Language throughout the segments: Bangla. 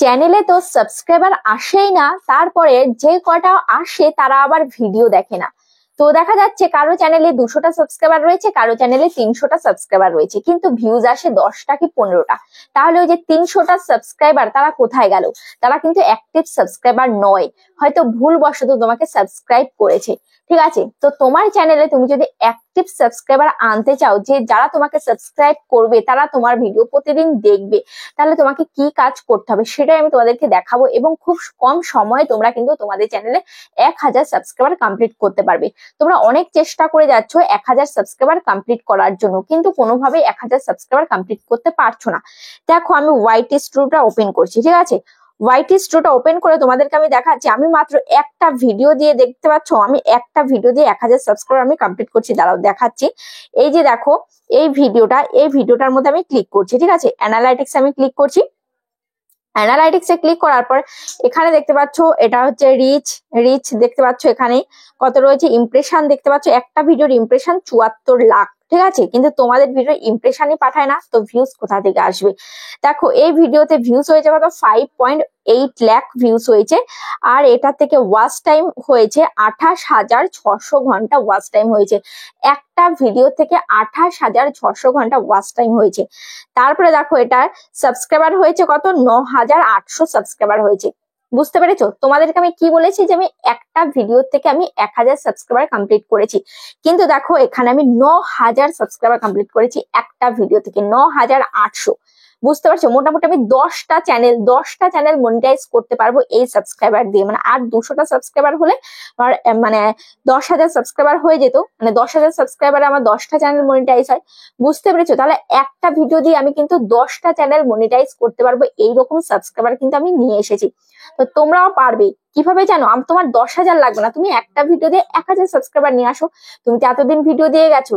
চ্যানেলে তো সাবস্ক্রাইবার আসেই না, তারপরে যে কটা আসে তারা আবার ভিডিও দেখে না। তো দেখা যাচ্ছে কারো চ্যানেলে 200টা সাবস্ক্রাইবার রয়েছে, কারো চ্যানেলে 300টা সাবস্ক্রাইবার রয়েছে, কিন্তু ভিউজ আসে 10টা কি 15টা। তাহলে ওই যে 300টা সাবস্ক্রাইবার তারা কোথায় গেল? তারা কিন্তু অ্যাক্টিভ সাবস্ক্রাইবার নয়, হয়তো ভুলবশত তোমাকে সাবস্ক্রাইব করেছে। ঠিক আছে, তো তোমার চ্যানেলে তুমি যদি অ্যাক্টিভ সাবস্ক্রাইবার আনতে চাও, যে যারা তোমাকে সাবস্ক্রাইব করবে, তারা তোমার ভিডিও প্রতিদিন দেখবে, তাহলে তোমাকে কি কাজ করতে হবে সেটাই আমি তোমাদেরকে দেখাবো। এবং খুব কম সময়ে তোমরা কিন্তু তোমাদের চ্যানেলে 1000 সাবস্ক্রাইবার কমপ্লিট করতে পারবে। তোমরা অনেক চেষ্টা করে যাচ্ছ 1000 সাবস্ক্রাইবার কমপ্লিট করার জন্য, কিন্তু কোনোভাবেই 1000 সাবস্ক্রাইবার কমপ্লিট করতে পারছো না। দেখো, আমি ওয়াইটি স্টুডিওটা ওপেন করছি। ঠিক আছে, ওয়াইটি স্টুডিওটা ওপেন করে তোমাদেরকে আমি দেখাচ্ছি। আমি মাত্র একটা ভিডিও দিয়ে, দেখতে পাচ্ছ আমি একটা ভিডিও দিয়ে 1000 সাবস্ক্রাইবার আমি কমপ্লিট করছি। দাঁড়াও দেখাচ্ছি। এই যে দেখো, এই ভিডিওটার মধ্যে আমি ক্লিক করছি। ঠিক আছে, অ্যানালাইটিক্স আমি ক্লিক করছি। অ্যানালাইটিক্সে ক্লিক করার পর এখানে দেখতে পাচ্ছ এটা হচ্ছে রিচ দেখতে পাচ্ছ, এখানে কত রয়েছে। ইমপ্রেশন দেখতে পাচ্ছ, একটা ভিডিওর ইমপ্রেশন 74 লাখ। ঠিক আছে, কিন্তু তোমাদের ভিডিও ইমপ্রেশনই পাঠায় না, তো ভিউজ কোথা থেকে আসবে? দেখো, এই ভিডিওতে ভিউজ হয়েছে কত, 5.8 লাখ ভিউজ হয়েছে। আর এটা থেকে ওয়াচ টাইম হয়েছে 28,600 ঘন্টা ওয়াচ টাইম হয়েছে। একটা ভিডিও থেকে 28,600 ঘন্টা ওয়াচ টাইম হয়েছে। তারপরে দেখো, এটার সাবস্ক্রাইবার হয়েছে কত, 9,800 সাবস্ক্রাইবার হয়েছে। বুঝতে পেরেছো? তোমাদেরকে আমি কি বলেছি, যে আমি একটা ভিডিও থেকে আমি 1000 সাবস্ক্রাইবার কমপ্লিট করেছি, কিন্তু দেখো এখানে আমি 9,000 সাবস্ক্রাইবার কমপ্লিট করেছি একটা ভিডিও থেকে, 9,800। বুঝতে পারছো? মোটামুটি আমি 10টা চ্যানেল মনিটাইজ করতে পারবো এই সাবস্ক্রাইবার দিয়ে। মানে আর 200টা সাবস্ক্রাইবার হলে আমার মানে 10,000 সাবস্ক্রাইবার হয়ে যেত। মানে 10,000 সাবস্ক্রাইবারে আমার 10টা চ্যানেল মনিটাইজ হয়। বুঝতে পেরেছো? তাহলে একটা ভিডিও দিয়ে আমি কিন্তু 10টা চ্যানেল মনিটাইজ করতে পারবো, এইরকম সাবস্ক্রাইবার কিন্তু আমি নিয়ে এসেছি। তো তোমরাও পারবে। কিভাবে জানো? তোমার 10,000 লাগবে না, তুমি একটা ভিডিও দিয়ে 1000 সাবস্ক্রাইবার নিয়ে আসো। তুমি তো এতদিন ভিডিও দিয়ে গেছো,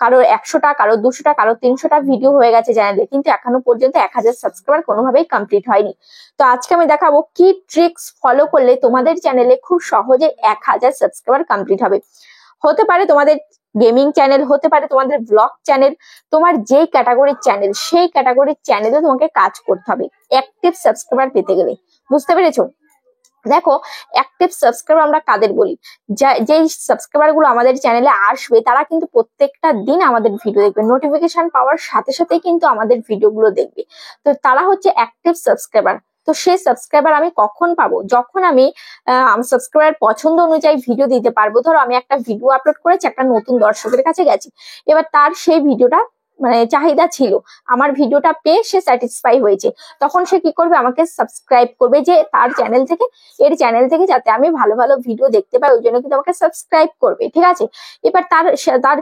কারো 100টা, কারো 200টা, কারো 300টা ভিডিও হয়ে গেছে চ্যানেলে, কিন্তু এখনো পর্যন্ত 1000 সাবস্ক্রাইবার কোনোভাবেই কমপ্লিট হয়নি। তো আজকে আমি দেখাবো কি ট্রিক্স ফলো করলে তোমাদের চ্যানেলে খুব সহজে 1000 সাবস্ক্রাইবার কমপ্লিট হবে। হতে পারে তোমাদের গেমিং চ্যানেল, হতে পারে তোমাদের ব্লগ চ্যানেল, তোমার যেই ক্যাটাগরির চ্যানেল, সেই ক্যাটাগরির চ্যানেলে তোমাকে কাজ করতে হবে অ্যাক্টিভ সাবস্ক্রাইবার পেতে গেলে। বুঝতে পেরেছো? দেখো, অ্যাক্টিভ সাবস্ক্রাইবার আমরা কাদের বলি? যেই সাবস্ক্রাইবার গুলো আমাদের চ্যানেলে আসবে, তারা কিন্তু প্রত্যেকটা দিন আমাদের ভিডিও দেখবে, নোটিফিকেশন পাওয়ার সাথে সাথে কিন্তু আমাদের ভিডিও গুলো দেখবে। তো তারা হচ্ছে অ্যাক্টিভ সাবস্ক্রাইবার। তো সেই সাবস্ক্রাইবার আমি কখন পাবো? যখন আমি সাবস্ক্রাইবার পছন্দ অনুযায়ী ভিডিও দিতে পারবো। ধরো আমি একটা ভিডিও আপলোড করেছি, একটা নতুন দর্শকের কাছে গেছি, এবার তার সেই ভিডিওটা মানে চাহিদা ছিল, আমার ভিডিওটা পেয়ে সে স্যাটিসফাই হয়েছে, তখন সে কি করবে? আমাকে সাবস্ক্রাইব করবে, যে তার চ্যানেল থেকে, এর চ্যানেল থেকে যাতে আমি ভালো ভালো ভিডিও দেখতে পাই, ওই জন্য কিন্তু আমাকে সাবস্ক্রাইব করবে। ঠিক আছে, এবার তার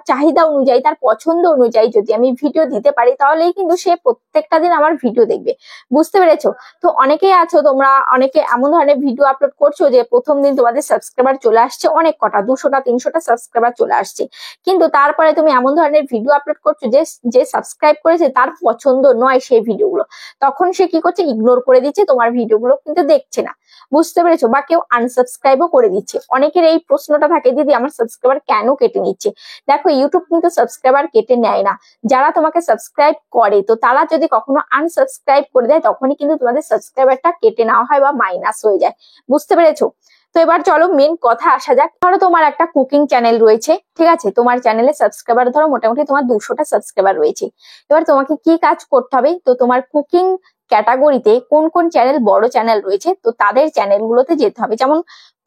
চাহিদা অনুযায়ী, তার পছন্দ অনুযায়ী যদি আমি ভিডিও দিতে পারি, তাহলেই কিন্তু সে প্রত্যেকটা দিন আমার ভিডিও দেখবে। বুঝতে পেরেছো? তো অনেকেই আছো তোমরা, অনেকে এমন ধরনের ভিডিও আপলোড করছো যে প্রথম দিন তোমাদের সাবস্ক্রাইবার চলে আসছে অনেক কটা, 200টা 300টা সাবস্ক্রাইবার চলে আসছে, কিন্তু তারপরে তুমি এমন ধরনের ভিডিও আপলোড করছো যে সাবস্ক্রাইব করেছে তার পছন্দ নয় সেই ভিডিওগুলো, তখন সে কি করছে? ইগনোর করে দিচ্ছে, তোমার ভিডিওগুলো কিন্তু দেখছে না। বুঝতে পেরেছো? বা কেউ আনসাবস্ক্রাইবও করে দিচ্ছে। অনেকের এই প্রশ্নটা থাকে, দিদি আমার সাবস্ক্রাইবার কেন কেটে নিচ্ছে? দেখো, ইউটিউব কিন্তু সাবস্ক্রাইবার কেটে নেয় না। যারা তোমাকে সাবস্ক্রাইব করে, তো তারা যদি কখনো আনসাবস্ক্রাইব করে দেয়, তখনই কিন্তু তোমাদের সাবস্ক্রাইবারটা কেটে নেওয়া হয় বা মাইনাস হয়ে যায়। বুঝতে পেরেছো? তো এবার চলো মেন কথা আসা যাক। ধরো তোমার একটা কুকিং চ্যানেল রয়েছে, ঠিক আছে, তোমার চ্যানেলে সাবস্ক্রাইবার ধরো মোটামুটি তোমার 200টা সাবস্ক্রাইবার রয়েছে। এবার তোমাকে কি কাজ করতে হবে? তো তোমার কুকিং ক্যাটাগরিতে কোন কোন চ্যানেল, বড় চ্যানেল রয়েছে, তো তাদের চ্যানেলগুলোতে যেতে হবে। যেমন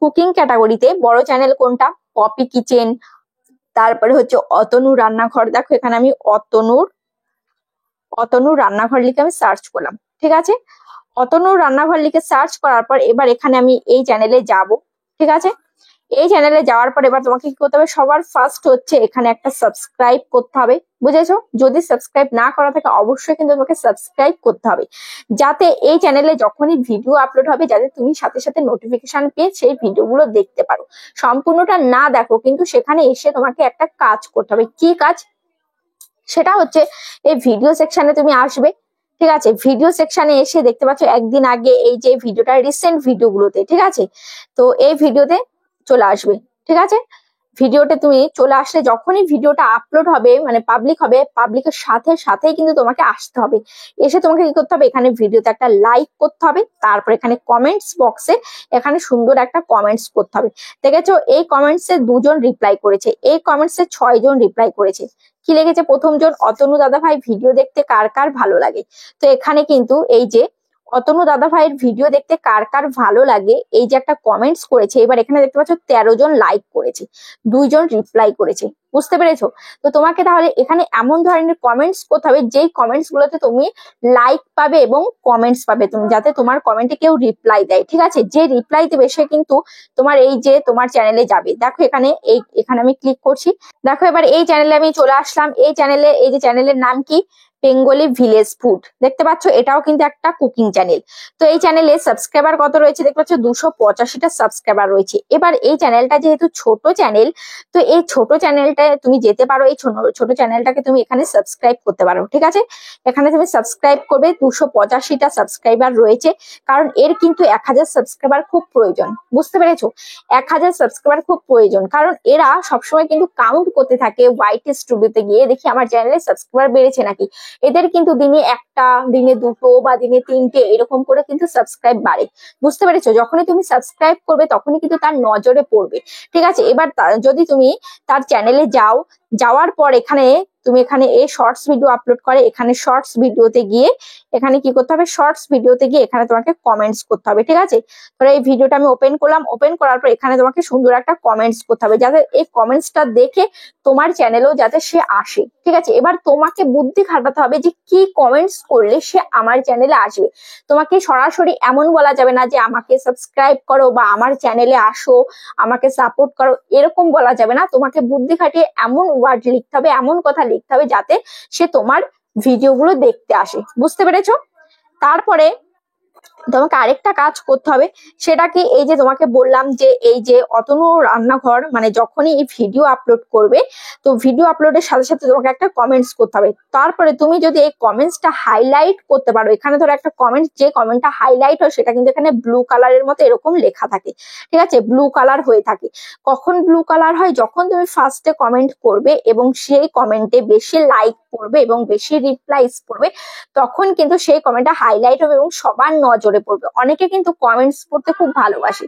কুকিং ক্যাটাগরিতে বড় চ্যানেল কোনটা? পপি কিচেন, তারপরে হচ্ছে অতনু রান্নাঘর। দেখো এখানে আমি অতনু রান্নাঘর লিখে আমি সার্চ করলাম। ঠিক আছে, অতনু রান্নাঘর লিখে সার্চ করার পর এবার এখানে আমি এই চ্যানেলে যাব। ঠিক আছে, এই চ্যানেলে যাওয়ার পর এবার তোমাকে কি করতে হবে? সবার ফার্স্ট হচ্ছে এখানে একটা সাবস্ক্রাইব করতে হবে। বুঝেছো? যদি সাবস্ক্রাইব না করা থাকে, অবশ্যই কিন্তু তোমাকে সাবস্ক্রাইব করতে হবে, যাতে এই চ্যানেলে যখনই ভিডিও আপলোড হবে, যাতে তুমি সাথে সাথে নোটিফিকেশন পেয়ে সেই ভিডিওগুলো দেখতে পারো। সম্পূর্ণটা না দেখো, কিন্তু সেখানে এসে তোমাকে একটা কাজ করতে হবে। কি কাজ? সেটা হচ্ছে এই ভিডিও সেকশনে তুমি আসবে। ঠিক আছে, ভিডিও সেকশনে এসে দেখতে পাচ্ছ একদিন আগে এই যে ভিডিওটা, রিসেন্ট ভিডিওগুলোতে, ঠিক আছে, তো এই ভিডিওতে চলে আসবে। ঠিক আছে, ভিডিওতে তুমি চলে আসলে যখনই ভিডিওটা আপলোড হবে মানে পাবলিক হবে, পাবলিকের সাথে সাথেই কিন্তু তোমাকে আসতে হবে। এসে তোমাকে কি করতে হবে, এখানে ভিডিওতে একটা লাইক করতে হবে, তারপর এখানে কমেন্টস বক্সে এখানে সুন্দর একটা কমেন্টস করতে হবে। দেখেছো এই কমেন্টসে 2 জন রিপ্লাই করেছে, এই কমেন্টসে 6 জন রিপ্লাই করেছে। কি লিখেছে প্রথম জন, অতনু দাদা ভাই ভিডিও দেখতে কার কার ভালো লাগে। তো এখানে কিন্তু এই যে অতনু দাদা ভাইয়ের ভিডিও দেখতে কার কার ভালো লাগে এই যে একটা কমেন্টস করেছে, এবার এখানে দেখতে পাচ্ছ 13 জন লাইক করেছে, 2 জন রিপ্লাই করেছে। বুঝতে পেরেছো? তো তোমাকে তাহলে এখানে এমন ধরনের কমেন্টস করতে হবে যেই কমেন্টস গুলোতে তুমি লাইক পাবে এবং কমেন্টস পাবে, তুমি যাতে তোমার কমেন্টে কেউ রিপ্লাই দেয়। ঠিক আছে, যে রিপ্লাই দেবে সে কিন্তু তোমার এই যে তোমার চ্যানেলে যাবে। দেখো এখানে আমি ক্লিক করছি, দেখো এবার এই চ্যানেলে আমি চলে আসলাম। এই চ্যানেলে এই যে চ্যানেলের নাম কি, বেঙ্গলি ভিলেজ ফুড। দেখতে পাচ্ছ এটাও কিন্তু একটা কুকিং চ্যানেল। তো এই চ্যানেলে সাবস্ক্রাইবার কত রয়েছে দেখতে পাচ্ছ, 285টা সাবস্ক্রাইবার রয়েছে। এবার এই চ্যানেলটা যেহেতু ছোট চ্যানেল, তো এই ছোট চ্যানেলটা তুমি যেতে পারো, এই ছোট চ্যানেলটাকে তুমি এখানে সাবস্ক্রাইব করতে পারো। ঠিক আছে, এখানে তুমি সাবস্ক্রাইব করবে, 285টা সাবস্ক্রাইবার রয়েছে, কারণ এর কিন্তু 1000 সাবস্ক্রাইবার খুব প্রয়োজন। বুঝতে পেরেছো? 1000 সাবস্ক্রাইবার খুব প্রয়োজন, কারণ এরা সবসময় কিন্তু কাউন্ট করতে থাকে হোয়াইট স্টুডিওতে গিয়ে, দেখি আমার চ্যানেলে সাবস্ক্রাইবার বেড়েছে নাকি। এদের কিন্তু দিনে 1টা, দিনে 2টো বা দিনে 3টে এরকম করে কিন্তু সাবস্ক্রাইব বাড়ে। বুঝতে পেরেছো? যখনই তুমি সাবস্ক্রাইব করবে তখনই কিন্তু তার নজরে পড়বে। ঠিক আছে, এবার যদি তুমি তার চ্যানেলে যাও, যাওয়ার পর এখানে এই শর্টস ভিডিও আপলোড করে, এখানে শর্টস ভিডিওতে গিয়ে এখানে কি করতে হবে, শর্টস ভিডিওতে গিয়ে এখানে তোমাকে কমেন্টস করতে হবে। ঠিক আছে, ধরো এই ভিডিওটা আমি ওপেন করলাম, ওপেন করার পর এখানে তোমাকে সুন্দর একটা কমেন্টস করতে হবে, যাতে এই কমেন্টসটা দেখে তোমার চ্যানেলেও যাতে সে আসে। ঠিক আছে, এবার তোমাকে বুদ্ধি খাটাতে হবে যে কি কমেন্টস করলে সে আমার চ্যানেলে আসবে। তোমাকে সরাসরি এমন বলা যাবে না যে আমাকে সাবস্ক্রাইব করো বা আমার চ্যানেলে আসো, আমাকে সাপোর্ট করো, এরকম বলা যাবে না। তোমাকে বুদ্ধি খাটিয়ে এমন ওয়ার্ড লিখতে হবে, এমন কথা লিখতে হবে যাতে সে তোমার ভিডিওগুলো দেখতে আসে। বুঝতে পেরেছো? তারপরে তোমাকে আরেকটা কাজ করতে হবে, সেটা কি, এই যে তোমাকে বললাম যে এই যে অতনু রান্নাঘর, মানে যখনই এই ভিডিও আপলোড করবে, তো ভিডিও আপলোডের সাথে সাথে তোমাকে একটা কমেন্টস করতে হবে। তারপরে তুমি যদি এই কমেন্টসটা হাইলাইট করতে পারো, এখানে ধরো একটা কমেন্টস, যে কমেন্টটা হাইলাইট হয় সেটা কিন্তু এখানে ব্লু কালারের মতো এরকম লেখা থাকে। ঠিক আছে, ব্লু কালার হয়ে থাকে। কখন ব্লু কালার হয়, যখন তুমি ফার্স্টে কমেন্ট করবে এবং সেই কমেন্টে বেশি লাইক পড়বে এবং বেশি রিপ্লাইস পড়বে, তখন কিন্তু সেই কমেন্টটা হাইলাইট হবে এবং সবার নজরে পড়বে। অনেকে কিন্তু কমেন্টস পড়তে খুব ভালোবাসে,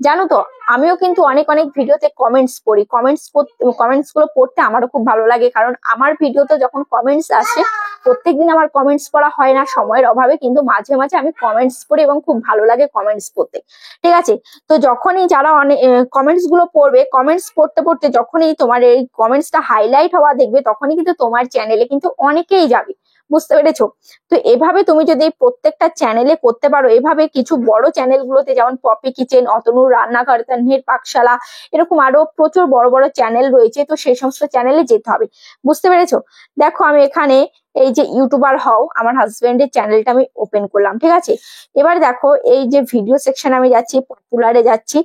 জানো তো। আমিও কিন্তু অনেক ভিডিওতে কমেন্টস পড়ি, কমেন্টস গুলো পড়তে আমারও খুব ভালো লাগে, কারণ আমার ভিডিওতে যখন কমেন্টস আসে, প্রত্যেকদিন আমার কমেন্টস পড়া হয় না সময়ের অভাবে, কিন্তু মাঝে মাঝে আমি কমেন্টস পড়ি এবং খুব ভালো লাগে কমেন্টস পড়তে। ঠিক আছে, তো যখনই যারা অনেক কমেন্টস গুলো পড়বে, কমেন্টস পড়তে পড়তে যখনই তোমার এই কমেন্টসটা হাইলাইট হওয়া দেখবে, তখনই কিন্তু তোমার চ্যানেলে কিন্তু অনেকেই যাবে। বুঝতে পেরেছো? তো এভাবে তুমি যদি প্রত্যেকটা চ্যানেলে করতে পারো, এভাবে কিছু বড় চ্যানেল গুলোতে, যেমন পপি কিচেন, অতনুর রান্নাঘর, তানভীর পাকশালা, এরকম আরো প্রচুর বড় বড় চ্যানেল রয়েছে, তো সেই সমস্ত চ্যানেলে যেতে হবে। বুঝতে পেরেছো? দেখো আমি এখানে এই যে ইউটিউবার হও, আমার হাজবেন্ডের চ্যানেলটা আমি ওপেন করলাম। ঠিক আছে, এবার দেখো এই যে ভিডিও সেকশন আমি যাচ্ছি, পপুলারে যাচ্ছি,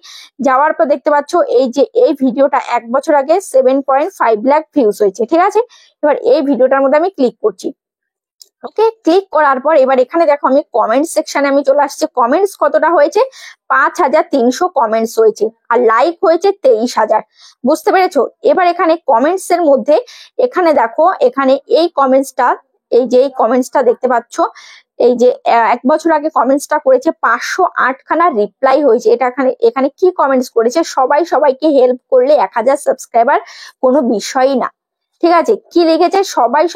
যাওয়ার পর দেখতে পাচ্ছ এই যে এই ভিডিওটা 1 বছর আগে 7.5 লাখ ভিউজ হয়েছে। ঠিক আছে, এবার এই ভিডিওটার মধ্যে আমি ক্লিক করছি। ওকে, ক্লিক করার পর এবার এখানে দেখো আমি কমেন্ট সেকশনে আমি চলে আসছি। কমেন্টস কতটা হয়েছে, 5300 কমেন্টস হয়েছে, আর লাইক হয়েছে 23000। বুঝতে পেরেছো? এবার এখানে কমেন্টস এর মধ্যে এখানে দেখো, এখানে এই কমেন্টসটা, এই যে এই কমেন্টসটা দেখতে পাচ্ছ, এই যে 1 বছর আগে কমেন্টসটা করেছে, 508 খানা রিপ্লাই হয়েছে। এটা এখানে কি কমেন্টস করেছে, সবাইকে হেল্প করলে 1000 সাবস্ক্রাইবার কোনো বিষয়ই না। ঠিক আছে, কি লিখেছে,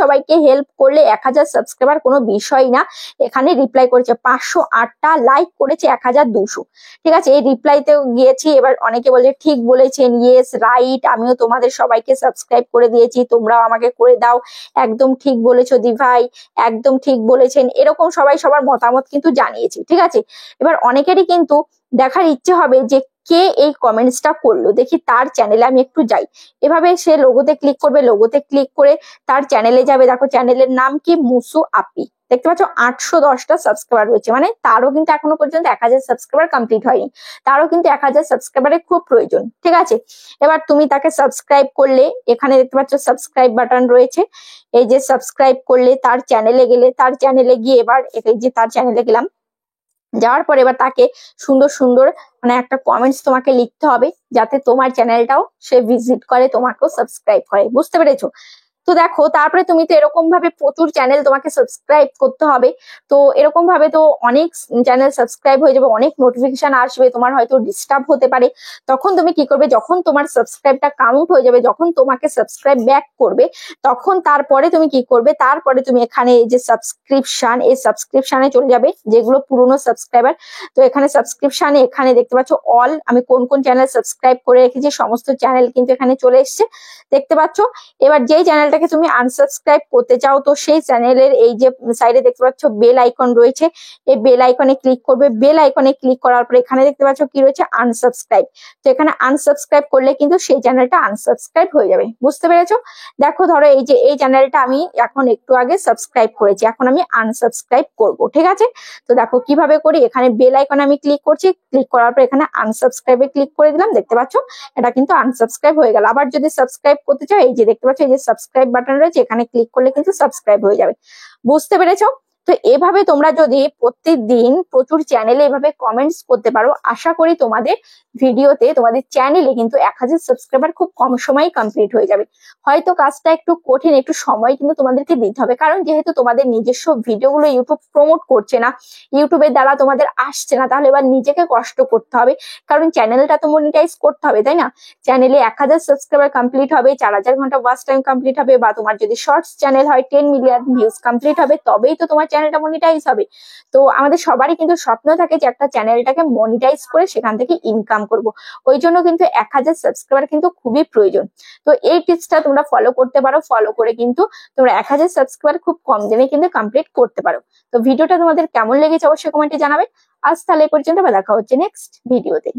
সবাইকে হেল্প করলে 1000 সাবস্ক্রাইবার কোনো বিষয় না। এখানে রিপ্লাই করেছে 508টা, লাইক করেছে 1200। ঠিক আছে, এই রিপ্লাইতে গিয়েছি। এবার অনেকে বলে ঠিক বলেছেন, ইয়েস রাইট, আমিও তোমাদের সবাইকে সাবস্ক্রাইব করে দিয়েছি, তোমরাও আমাকে করে দাও, একদম ঠিক বলেছো দি ভাই, একদম ঠিক বলেছেন, এরকম সবাই সবার মতামত কিন্তু জানিয়েছি। ঠিক আছে, এবার অনেকেরই কিন্তু দেখার ইচ্ছে হবে যে কে এই কমেন্টসটা করলো, দেখি তার চ্যানেলে আমি একটু যাই। এভাবে সে লোগোতে ক্লিক করবে, লোগোতে ক্লিক করে তার চ্যানেলে যাবে। দেখো চ্যানেলের নাম কি, মুসু আপি। দেখতে পাচ্ছ 810টা সাবস্ক্রাইবার রয়েছে, মানে তারও কিন্তু এখনো পর্যন্ত 1000 সাবস্ক্রাইবার কমপ্লিট হয়নি, তারও কিন্তু 1000 সাবস্ক্রাইবারের খুব প্রয়োজন। ঠিক আছে, এবার তুমি তাকে সাবস্ক্রাইব করলে, এখানে দেখতে পাচ্ছ সাবস্ক্রাইব বাটন রয়েছে, এই যে সাবস্ক্রাইব করলে তার চ্যানেলে গেলে, তার চ্যানেলে গিয়ে এবার এই যে তার চ্যানেলে গেলাম, যাওয়ার পরে এবার তাকে সুন্দর সুন্দর মানে একটা কমেন্টস তোমাকে লিখতে হবে, যাতে তোমার চ্যানেলটাও সে ভিজিট করে, তোমাকেও সাবস্ক্রাইব করে। বুঝতে পেরেছো? তো দেখো, তারপরে তুমি তো এরকম ভাবে প্রচুর চ্যানেল তোমাকে সাবস্ক্রাইব করতে হবে। তো এরকম ভাবে তো অনেক চ্যানেল সাবস্ক্রাইব হয়ে যাবে, অনেক নোটিফিকেশন আসবে, তোমার হয়তো ডিস্টার্ব হতে পারে। তখন তুমি কি করবে, যখন তোমার সাবস্ক্রাইবটা কাউন্ট হয়ে যাবে, যখন তোমাকে সাবস্ক্রাইব ব্যাক করবে, তখন তারপরে তুমি কি করবে, তারপরে তুমি এখানে এই যে সাবস্ক্রিপশন, এই সাবস্ক্রিপশনে চলে যাবে, যেগুলো পুরনো সাবস্ক্রাইবার। তো এখানে সাবস্ক্রিপশনে এখানে দেখতে পাচ্ছ অল, আমি কোন কোন চ্যানেল সাবস্ক্রাইব করে রেখেছি সমস্ত চ্যানেল কিন্তু এখানে চলে এসছে, দেখতে পাচ্ছ। এবার যেই চ্যানেলটাকে তুমি আনসাবস্ক্রাইব করতে চাও, তো সেই চ্যানেলের এই যে সাইডে দেখতে পাচ্ছ বেল আইকন রয়েছে, এই বেল আইকনে ক্লিক করবে। বেল আইকনে ক্লিক করার পর এখানে দেখতে পাচ্ছ কি রয়েছে, আনসাবস্ক্রাইব। তো এখানে আনসাবস্ক্রাইব করলে কিন্তু সেই চ্যানেলটা আনসাবস্ক্রাইব হয়ে যাবে। বুঝতে পেরেছো? দেখো, ধরো এই যে এই চ্যানেলটা আমি এখন একটু আগে সাবস্ক্রাইব করেছি, এখন আমি আনসাবস্ক্রাইব করব, ঠিক আছে? তো দেখো কিভাবে করি, এখানে বেল আইকনে আমি ক্লিক করছি, ক্লিক করার পর এখানে আনসাবস্ক্রাইবে ক্লিক করে দিলাম, দেখতে পাচ্ছ এটা কিন্তু আনসাবস্ক্রাইব হয়ে গেল। আবার যদি সাবস্ক্রাইব করতে চাও, এই যে দেখতে পাচ্ছ এই যে সাবস্ক্রাইব বাটন রয়েছে, এখানে ক্লিক করলে কিন্তু সাবস্ক্রাইব হয়ে যাবে। বুঝতে পেরেছো? তো এভাবে তোমরা যদি প্রত্যেকদিন প্রচুর চ্যানেলে এভাবে কমেন্টস করতে পারো, আশা করি তোমাদের ভিডিওতে, তোমাদের চ্যানেলে কিন্তু 1000 সাবস্ক্রাইবার খুব কম সময়ে কমপ্লিট হয়ে যাবে। হয়তো কাজটা একটু কঠিন, একটু সময় কিন্তু তোমাদেরকে দিতে হবে, কারণ যেহেতু তোমাদের নিজস্ব ভিডিওগুলো ইউটিউব প্রমোট করছে না, ইউটিউবের দ্বারা তোমাদের আসছে না, তাহলে এবার নিজেকে কষ্ট করতে হবে, কারণ চ্যানেলটা তো মনিটাইজ করতে হবে, তাই না? চ্যানেলে 1000 সাবস্ক্রাইবার কমপ্লিট হবে, 4000 ঘন্টা ওয়াচ টাইম কমপ্লিট হবে, বা তোমার যদি শর্টস চ্যানেল হয় 10 মিলিয়ন ভিউজ কমপ্লিট হবে, তবেই তো তোমার চ্যানেলটা মনিটাইজ হবে। তো আমাদের সবারই কিন্তু স্বপ্ন থাকে যে একটা চ্যানেলটাকে মনিটাইজ করে সেখান থেকে ইনকাম করব। ওই জন্য কিন্তু 1000 সাবস্ক্রাইবার কিন্তু খুবই প্রয়োজন। তো এই টিপসটা তোমরা ফলো করতে পারো, ফলো করে কিন্তু তোমরা 1000 সাবস্ক্রাইবার খুব কম দিনে কিন্তু কমপ্লিট করতে পারো। তো ভিডিওটা তোমাদের কেমন লেগেছে অবশ্যই কমেন্টে জানাবে। আজ তাহলে এই পর্যন্ত, দেখা হচ্ছে নেক্সট ভিডিওতে।